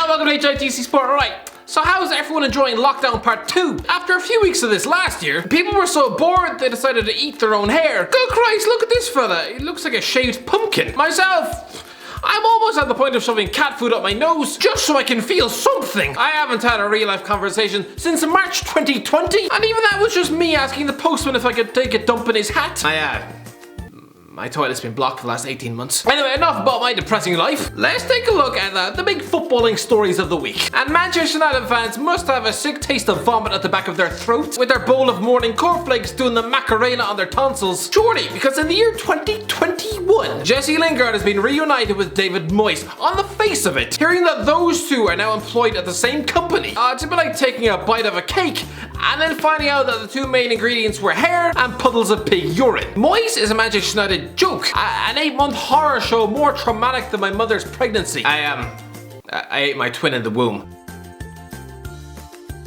And welcome to HITC Sport. Alright, so how's everyone enjoying lockdown part 2? After a few weeks of this last year, people were so bored they decided to eat their own hair. Good Christ, look at this fella. He looks like a shaved pumpkin. Myself, I'm almost at the point of shoving cat food up my nose just so I can feel something. I haven't had a real life conversation since March 2020, and even that was just me asking the postman if I could take a dump in his hat. My toilet's been blocked for the last 18 months. Anyway, enough about my depressing life. Let's take a look at the big footballing stories of the week. And Manchester United fans must have a sick taste of vomit at the back of their throats with their bowl of morning cornflakes doing the Macarena on their tonsils. Surely, because in the year 2021, Jesse Lingard has been reunited with David Moyes. On the face of it, hearing that those two are now employed at the same company, it's a bit like taking a bite of a cake and then finding out that the two main ingredients were hair and puddles of pig urine. Moyes is a Manchester United joke, an 8-month horror show more traumatic than my mother's pregnancy. I ate my twin in the womb.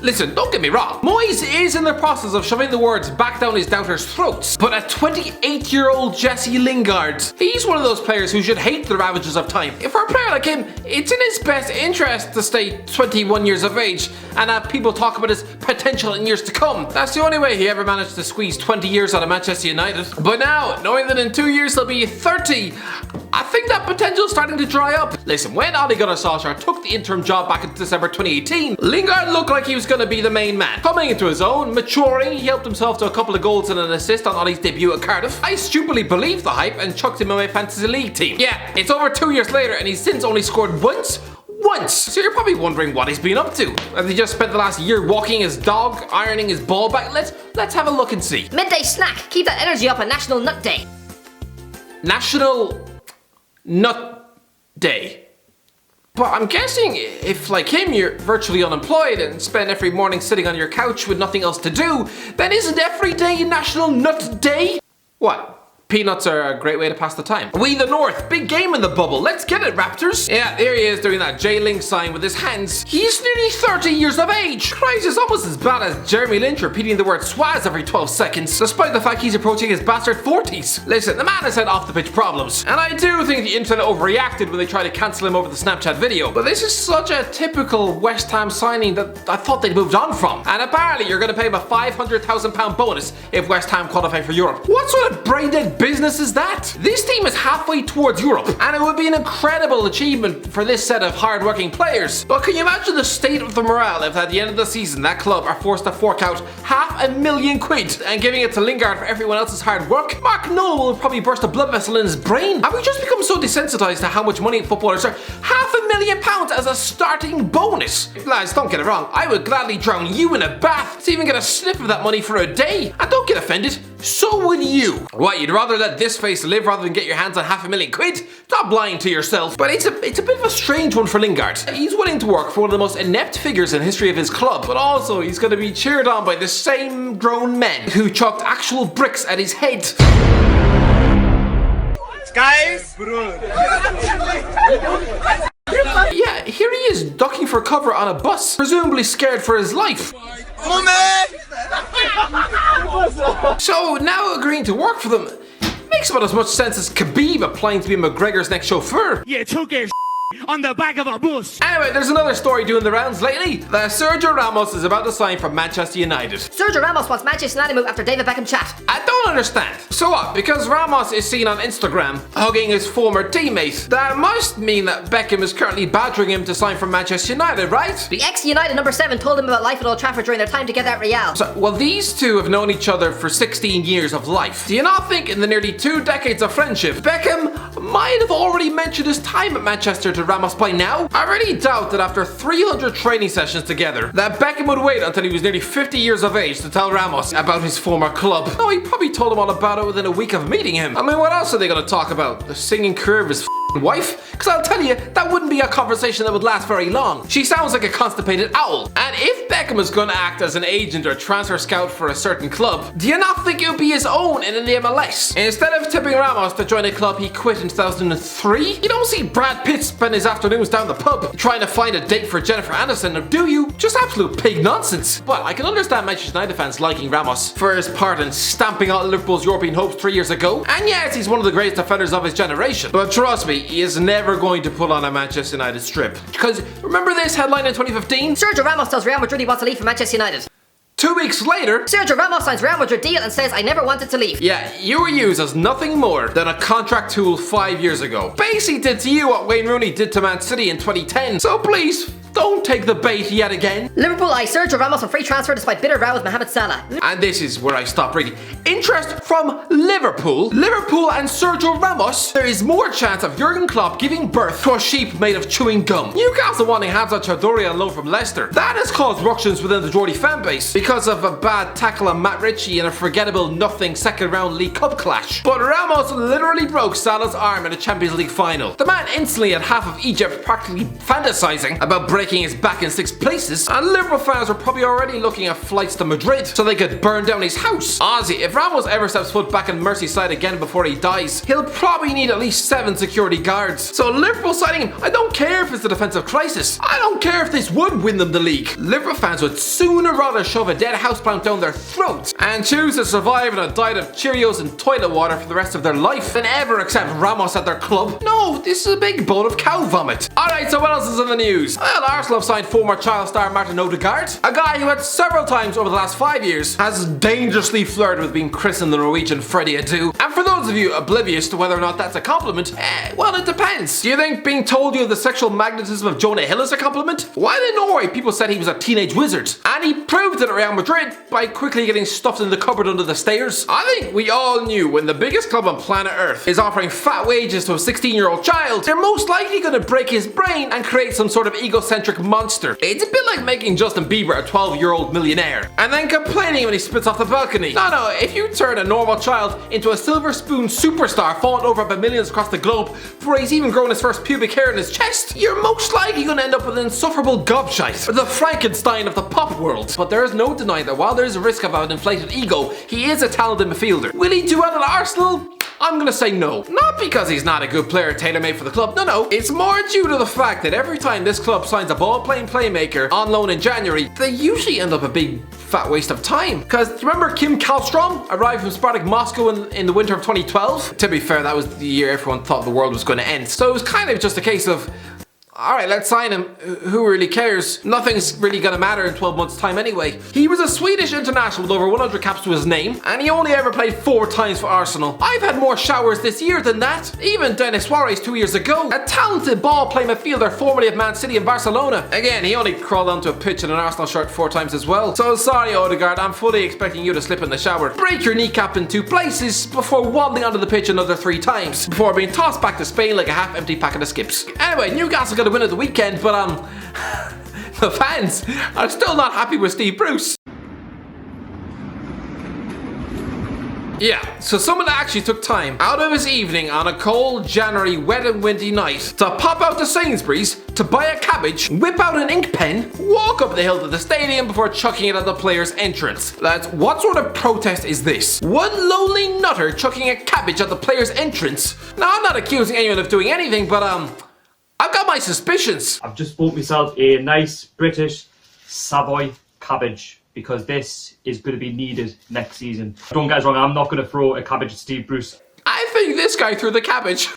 Listen, don't get me wrong, Moyes is in the process of shoving the words back down his doubters' throats, but a 28-year-old Jesse Lingard, he's one of those players who should hate the ravages of time. If for a player like him, it's in his best interest to stay 21 years of age and have people talk about his potential in years to come. That's the only way he ever managed to squeeze 20 years out of Manchester United. But now, knowing that in 2 years he'll be 30, I think that potential's starting to dry up. Listen, when Odegaard Solskjaer took the interim job back in December 2018, Lingard looked like he was going to be the main man. Coming into his own, maturing, he helped himself to a couple of goals and an assist on Ollie's debut at Cardiff. I stupidly believed the hype and chucked him in my fantasy league team. Yeah, it's over 2 years later and he's since only scored once. So you're probably wondering what he's been up to. Has he just spent the last year walking his dog, ironing his ball back? Let's have a look and see. Midday snack. Keep that energy up on National Nut Day. National Nut Day. But I'm guessing if, like him, you're virtually unemployed and spend every morning sitting on your couch with nothing else to do, then isn't every day National Nut Day? What? Peanuts are a great way to pass the time. We the North, big game in the bubble. Let's get it, Raptors. Yeah, there he is doing that J-Link sign with his hands. He's nearly 30 years of age. Christ, it's almost as bad as Jeremy Lynch repeating the word swaz every 12 seconds, despite the fact he's approaching his bastard 40s. Listen, the man has had off-the-pitch problems, and I do think the internet overreacted when they tried to cancel him over the Snapchat video. But this is such a typical West Ham signing that I thought they'd moved on from. And apparently you're going to pay him a £500,000 bonus if West Ham qualify for Europe. What sort of brain-dead business is that? This team is halfway towards Europe, and it would be an incredible achievement for this set of hard-working players. But can you imagine the state of the morale if at the end of the season that club are forced to fork out £500,000 and giving it to Lingard for everyone else's hard work? Mark Noel will probably burst a blood vessel in his brain. Have we just become so desensitized to how much money footballers are? £500,000 as a starting bonus. Lads, don't get it wrong, I would gladly drown you in a bath to even get a sniff of that money for a day. And don't get offended, so would you. What, you'd rather let this face live rather than get your hands on £500,000? Stop lying to yourself. But it's a bit of a strange one for Lingard. He's willing to work for one of the most inept figures in the history of his club, but also he's going to be cheered on by the same grown men who chucked actual bricks at his head. Guys! Yeah, here he is ducking for cover on a bus, presumably scared for his life. So now agreeing to work for them makes about as much sense as Khabib applying to be McGregor's next chauffeur. You took your on the back of a bus. Anyway, there's another story doing the rounds lately. That Sergio Ramos is about to sign for Manchester United. Sergio Ramos wants Manchester United move after David Beckham chat. I don't understand. So what? Because Ramos is seen on Instagram hugging his former teammate, that must mean that Beckham is currently badgering him to sign for Manchester United, right? The ex-United number 7 told him about life at Old Trafford during their time together at Real. So, well, these two have known each other for 16 years of life. Do you not think in the nearly 2 decades of friendship, Beckham might have already mentioned his time at Manchester to Ramos by now? I really doubt that after 300 training sessions together, that Beckham would wait until he was nearly 50 years of age to tell Ramos about his former club. No, he probably told him all about it within a week of meeting him. I mean, what else are they going to talk about? The singing career of his wife? Because I'll tell you, that wouldn't be a conversation that would last very long. She sounds like a constipated owl. And if Beckham is going to act as an agent or transfer scout for a certain club, do you not think it would be his own in the MLS? Instead of tipping Ramos to join a club he quit in 2003, you don't see Brad Pitt spend his afternoons down the pub trying to find a date for Jennifer Aniston, do you? Just absolute pig nonsense. But I can understand Manchester United fans liking Ramos for his part in stamping out Liverpool's European hopes 3 years ago. And yes, he's one of the greatest defenders of his generation. But trust me, he is never going to put on a Manchester United strip. Because remember this headline in 2015? Sergio Ramos tells Real Madrid he wants to leave for Manchester United. 2 weeks later, Sergio Ramos signs Real Madrid deal and says, I never wanted to leave. yeah, you were used as nothing more than a contract tool 5 years ago. Basically did to you what Wayne Rooney did to Man City in 2010. So please, don't take the bait yet again. Liverpool eye Sergio Ramos on free transfer despite bitter row with Mohamed Salah. And this is where I stop reading. Interest from Liverpool and Sergio Ramos. There is more chance of Jurgen Klopp giving birth to a sheep made of chewing gum. Newcastle wanting Hamza Choudhury on loan from Leicester. That has caused ructions within the Geordie fan base because of a bad tackle on Matt Ritchie and a forgettable nothing second round League Cup clash. But Ramos literally broke Salah's arm in a Champions League final. The man instantly had half of Egypt practically fantasizing about breaking his back in 6 places, and Liverpool fans were probably already looking at flights to Madrid so they could burn down his house. Honestly, if Ramos ever steps foot back in Merseyside again before he dies, he'll probably need at least 7 security guards. So Liverpool signing him, I don't care if it's a defensive crisis. I don't care if this would win them the league. Liverpool fans would sooner rather shove a dead houseplant down their throats and choose to survive on a diet of Cheerios and toilet water for the rest of their life than ever accept Ramos at their club. No, this is a big bowl of cow vomit. Alright, so what else is in the news? Well, Arsenal have signed former child star Martin Odegaard, a guy who had several times over the last 5 years has dangerously flirted with being christened the Norwegian Freddie Adu. And for those of you oblivious to whether or not that's a compliment, well, it depends. Do you think being told you have the sexual magnetism of Jonah Hill is a compliment? While in Norway, people said he was a teenage wizard, and he proved it at Real Madrid by quickly getting stuffed in the cupboard under the stairs. I think we all knew when the biggest club on planet Earth is offering fat wages to a 16-year-old child, they're most likely going to break his brain and create some sort of egocentric monster. It's a bit like making Justin Bieber a 12-year-old millionaire and then complaining when he spits off the balcony. No, if you turn a normal child into a silver spoon superstar fallen over by millions across the globe before he's even grown his first pubic hair in his chest, you're most likely going to end up with an insufferable gobshite, the Frankenstein of the pop world. But there is no denying that while there is a risk of an inflated ego, he is a talented midfielder. Will he do well at Arsenal? I'm gonna say no. Not because he's not a good player tailor-made for the club, no. It's more due to the fact that every time this club signs a ball-playing playmaker on loan in January, they usually end up a big fat waste of time. Because remember Kim Kallstrom arrived from Spartak Moscow in the winter of 2012? To be fair, that was the year everyone thought the world was going to end. So it was kind of just a case of, alright, let's sign him. Who really cares? Nothing's really gonna matter in 12 months' time anyway. He was a Swedish international with over 100 caps to his name, and he only ever played 4 times for Arsenal. I've had more showers this year than that. Even Denis Suarez 2 years ago. A talented ball-playing midfielder formerly of Man City and Barcelona. Again, he only crawled onto a pitch in an Arsenal shirt 4 times as well. So sorry, Odegaard, I'm fully expecting you to slip in the shower, break your kneecap in 2 places before waddling onto the pitch another 3 times, before being tossed back to Spain like a half-empty packet of skips. Anyway, Newcastle got a win at the weekend, but the fans are still not happy with Steve Bruce. Yeah, so someone actually took time out of his evening on a cold January wet and windy night to pop out to Sainsbury's to buy a cabbage, whip out an ink pen, walk up the hill to the stadium before chucking it at the player's entrance. Lads, what sort of protest is this? One lonely nutter chucking a cabbage at the player's entrance? Now, I'm not accusing anyone of doing anything, but I've got my suspicions. I've just bought myself a nice British Savoy cabbage because this is going to be needed next season. Don't get us wrong, I'm not going to throw a cabbage at Steve Bruce. I think this guy threw the cabbage.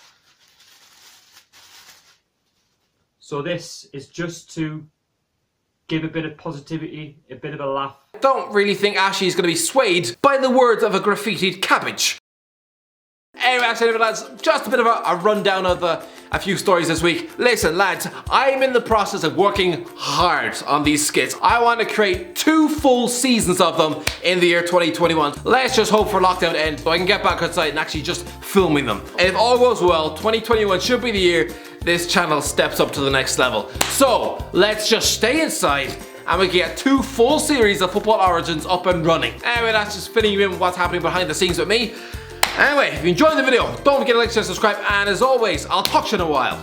So this is just to give a bit of positivity, a bit of a laugh. I don't really think Ashley is going to be swayed by the words of a graffitied cabbage. Anyway, that's it, lads. Just a bit of a rundown of a few stories this week. Listen, lads, I'm in the process of working hard on these skits. I want to create 2 full seasons of them in the year 2021. Let's just hope for lockdown to end so I can get back outside and actually just filming them. And if all goes well, 2021 should be the year this channel steps up to the next level. So, let's just stay inside and we can get 2 full series of Football Origins up and running. Anyway, that's just filling you in with what's happening behind the scenes with me. Anyway, if you enjoyed the video, don't forget to like, share, subscribe, and as always, I'll talk to you in a while.